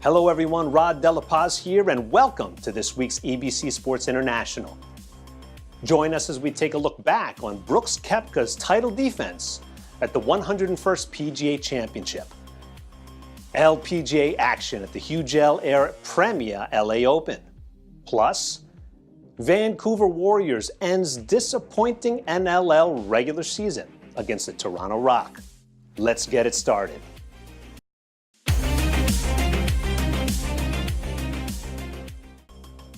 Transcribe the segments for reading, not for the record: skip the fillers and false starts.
Hello everyone, Rod De La Paz here, and welcome to this week's EBC Sports International. Join us as we take a look back on Brooks Koepka's title defense at the 101st PGA Championship. LPGA action at the GILL Air Premier LA Open. Plus, Vancouver Warriors ends disappointing NLL regular season against the Toronto Rock. Let's get it started.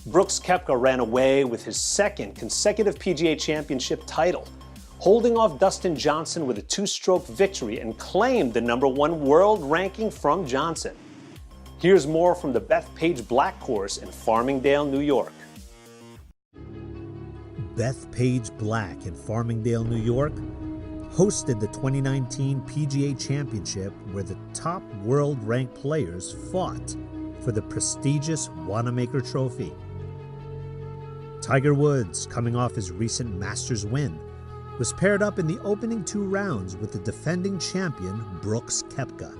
Brooks Koepka ran away with his second consecutive PGA Championship title, holding off Dustin Johnson with a two-stroke victory and claimed the #1 world ranking from Johnson. Here's more from the Bethpage Black Course in Farmingdale, New York. Bethpage Black in Farmingdale, New York, hosted the 2019 PGA Championship where the top world-ranked players fought for the prestigious Wanamaker Trophy. Tiger Woods, coming off his recent Masters win, was paired up in the opening 2 rounds with the defending champion Brooks Koepka.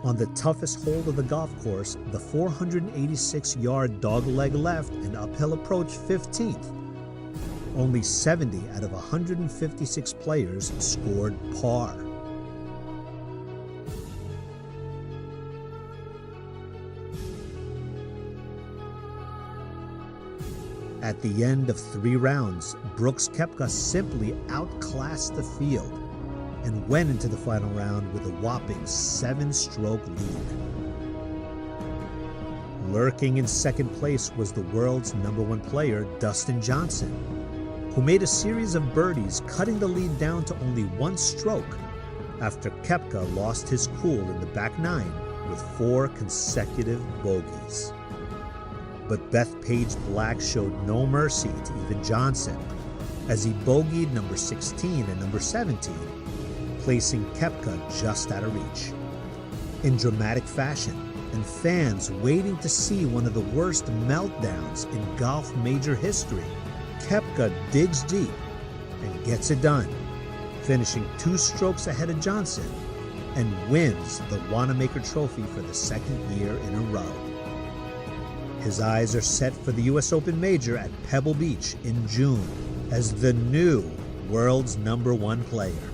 On the toughest hole of the golf course, the 486-yard dogleg left and uphill approach 15th, only 70 out of 156 players scored par. At the end of 3 rounds, Brooks Koepka simply outclassed the field and went into the final round with a whopping 7-stroke lead. Lurking in second place was the world's #1 player, Dustin Johnson, who made a series of birdies, cutting the lead down to only 1 stroke after Koepka lost his cool in the back 9 with 4 consecutive bogeys. But Bethpage Black showed no mercy to even Johnson as he bogeyed number 16 and number 17, placing Koepka just out of reach. In dramatic fashion, and fans waiting to see one of the worst meltdowns in golf major history, Koepka digs deep and gets it done, finishing 2 strokes ahead of Johnson and wins the Wanamaker Trophy for the 2nd year in a row. His eyes are set for the U.S. Open Major at Pebble Beach in June as the new world's #1 player.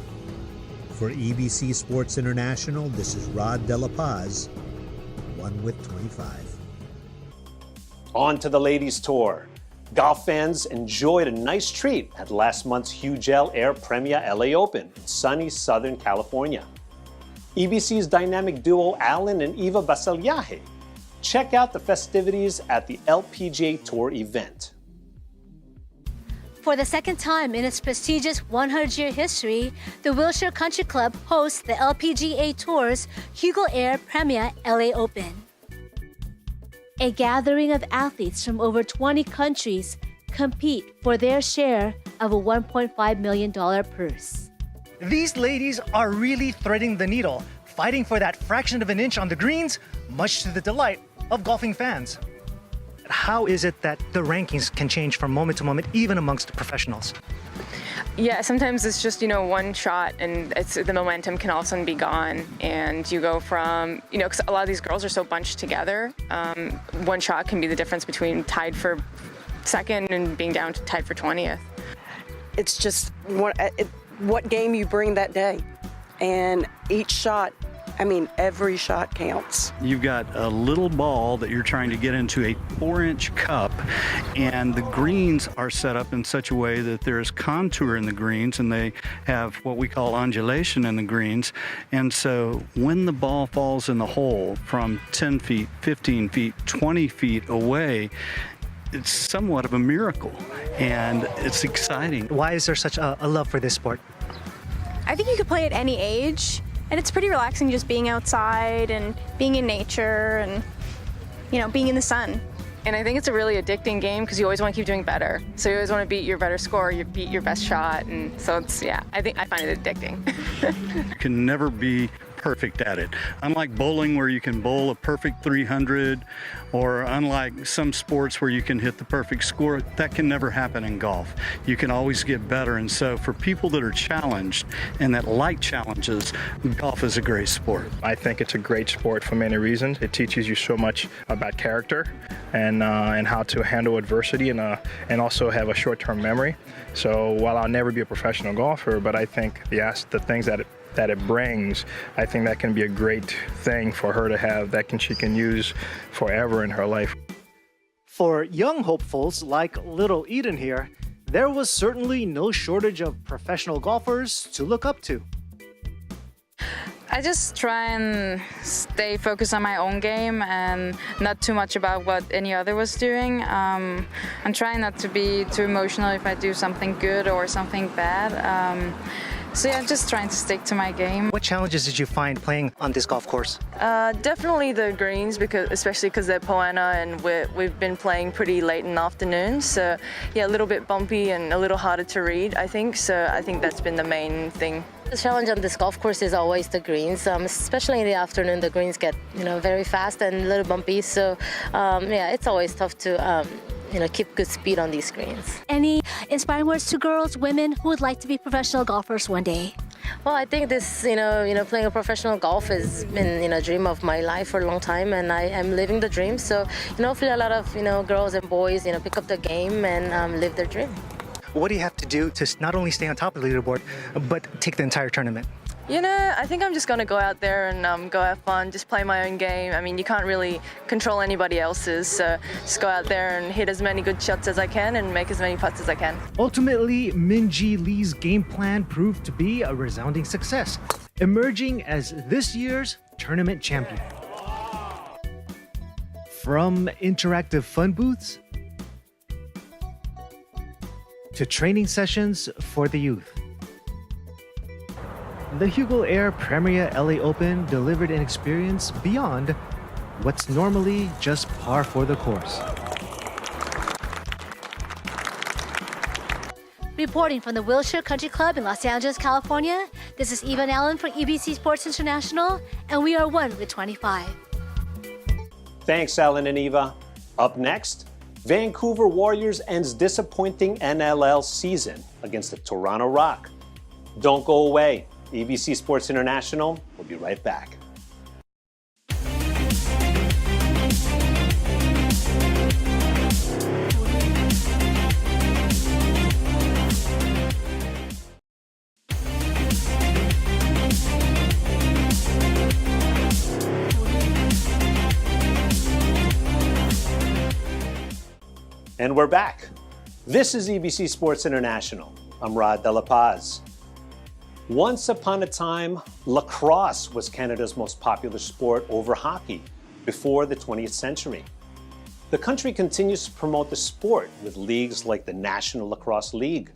For EBC Sports International, this is Rod De La Paz, 1 with 25. On to the ladies' tour. Golf fans enjoyed a nice treat at last month's GILL Air Premier LA Open in sunny Southern California. EBC's dynamic duo Alan and Eva Basalyahe check out the festivities at the LPGA Tour event. For the second time in its prestigious 100-year history, the Wilshire Country Club hosts the LPGA Tour's GILL Air Premier LA Open. A gathering of athletes from over 20 countries compete for their share of a $1.5 million purse. These ladies are really threading the needle, fighting for that fraction of an inch on the greens, much to the delight of golfing fans. How is it that the rankings can change from moment to moment, even amongst the professionals? Yeah, sometimes it's just, one shot and the momentum can all of a sudden be gone. And you go from, because a lot of these girls are so bunched together, 1 shot can be the difference between tied for 2nd and being down to tied for 20th. It's just what game you bring that day. And each shot, every shot counts. You've got a little ball that you're trying to get into a 4-inch cup, and the greens are set up in such a way that there's contour in the greens, and they have what we call undulation in the greens. And so when the ball falls in the hole from 10 feet, 15 feet, 20 feet away, it's somewhat of a miracle, and it's exciting. Why is there such a love for this sport? I think you could play at any age, and it's pretty relaxing just being outside and being in nature and, being in the sun. And I think it's a really addicting game because you always want to keep doing better. So you always want to beat your better score, you beat your best shot. And so I find it addicting. You can never be perfect at it. Unlike bowling where you can bowl a perfect 300, or unlike some sports where you can hit the perfect score, that can never happen in golf. You can always get better, and so for people that are challenged and that like challenges, golf is a great sport. I think it's a great sport for many reasons. It teaches you so much about character and how to handle adversity and also have a short-term memory. So while I'll never be a professional golfer, but I think the things that it brings, I think that can be a great thing for her to have she can use forever in her life. For young hopefuls like little Eden here, there was certainly no shortage of professional golfers to look up to. I just try and stay focused on my own game and not too much about what any other was doing. I'm trying not to be too emotional if I do something good or something bad. So yeah, I'm just trying to stick to my game. What challenges did you find playing on this golf course? Definitely the greens, especially because they're Poana and we've been playing pretty late in the afternoon. So yeah, a little bit bumpy and a little harder to read, I think. So I think that's been the main thing. The challenge on this golf course is always the greens, especially in the afternoon. The greens get very fast and a little bumpy. So yeah, it's always tough to keep good speed on these greens. Any inspiring words to girls, women who would like to be professional golfers one day? Well, I think this, playing a professional golf has been, a dream of my life for a long time, and I am living the dream. So, hopefully a lot of, girls and boys, pick up the game and live their dream. What do you have to do to not only stay on top of the leaderboard, but take the entire tournament? I think I'm just going to go out there and go have fun, just play my own game. I mean, you can't really control anybody else's, so just go out there and hit as many good shots as I can and make as many putts as I can. Ultimately, Minji Lee's game plan proved to be a resounding success, emerging as this year's tournament champion. From interactive fun booths to training sessions for the youth, the Hugo Air Premier LA Open delivered an experience beyond what's normally just par for the course. Reporting from the Wilshire Country Club in Los Angeles, California, this is Eva Allen for EBC Sports International, and we are 1 with 25. Thanks, Alan and Eva. Up next, Vancouver Warriors ends disappointing NLL season against the Toronto Rock. Don't go away. EBC Sports International will be right back. And we're back. This is EBC Sports International. I'm Rod De La Paz. Once upon a time, lacrosse was Canada's most popular sport over hockey before the 20th century. The country continues to promote the sport with leagues like the National Lacrosse League.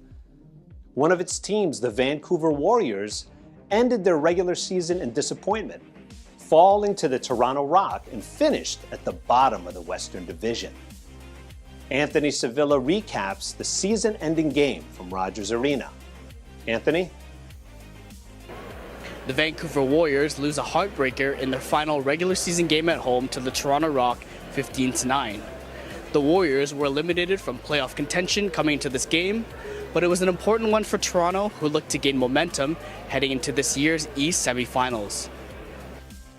One of its teams, the Vancouver Warriors, ended their regular season in disappointment, falling to the Toronto Rock and finished at the bottom of the Western Division. Anthony Sevilla recaps the season-ending game from Rogers Arena. Anthony? The Vancouver Warriors lose a heartbreaker in their final regular season game at home to the Toronto Rock 15-9. The Warriors were eliminated from playoff contention coming into this game, but it was an important one for Toronto, who looked to gain momentum heading into this year's East semifinals.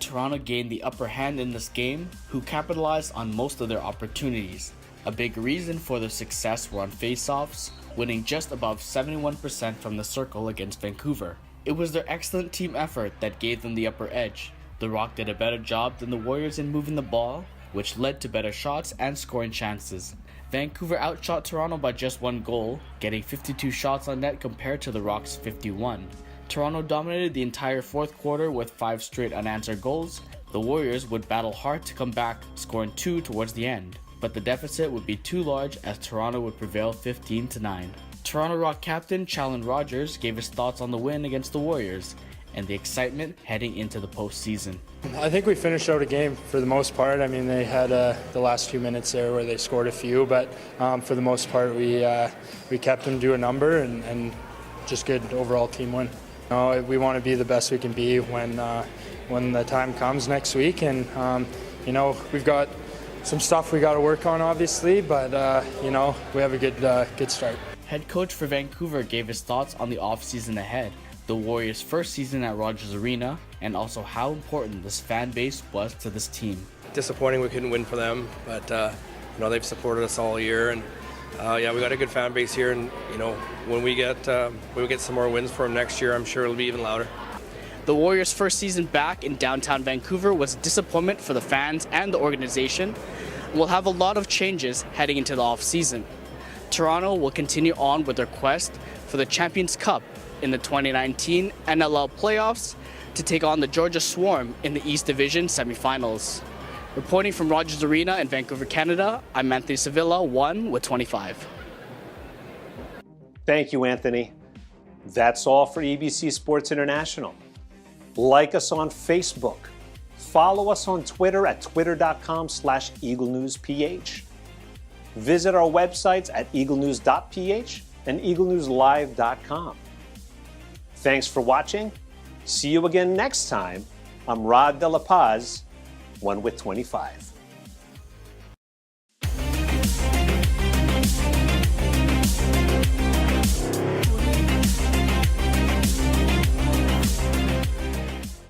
Toronto gained the upper hand in this game, who capitalized on most of their opportunities. A big reason for their success were on face-offs, winning just above 71% from the circle against Vancouver. It was their excellent team effort that gave them the upper edge. The Rock did a better job than the Warriors in moving the ball, which led to better shots and scoring chances. Vancouver outshot Toronto by just 1 goal, getting 52 shots on net compared to the Rock's 51. Toronto dominated the entire fourth quarter with 5 straight unanswered goals. The Warriors would battle hard to come back, scoring 2 towards the end, but the deficit would be too large as Toronto would prevail 15-9. Toronto Rock captain CHALLEN Rogers gave his thoughts on the win against the Warriors and the excitement heading into the postseason. I think we finished out a game for the most part. I mean, they had the last few minutes there where they scored a few, but for the most part we kept them to a number and just good overall team win. We want to be the best we can be when when the time comes next week. And you know, we've got some stuff we got to work on, obviously, but you know, we have a good start. Head coach for Vancouver gave his thoughts on the offseason ahead, the Warriors' first season at Rogers Arena, and also how important this fan base was to this team. Disappointing we couldn't win for them, but you know, they've supported us all year, and yeah, we got a good fan base here, and you know, when we get some more wins for them next year, I'm sure it'll be even louder. The Warriors' first season back in downtown Vancouver was a disappointment for the fans and the organization. We'll have a lot of changes heading into the offseason. Toronto will continue on with their quest for the Champions Cup in the 2019 NLL playoffs to take on the Georgia Swarm in the East Division semifinals. Reporting from Rogers Arena in Vancouver, Canada, I'm Anthony Sevilla, 1 with 25. Thank you, Anthony. That's all for EBC Sports International. Like us on Facebook. Follow us on Twitter at twitter.com/EagleNews.PH. Visit our websites at Eaglenews.PH and EagleNewsLive.com. Thanks for watching. See you again next time. I'm Rod De La Paz, 1 with 25.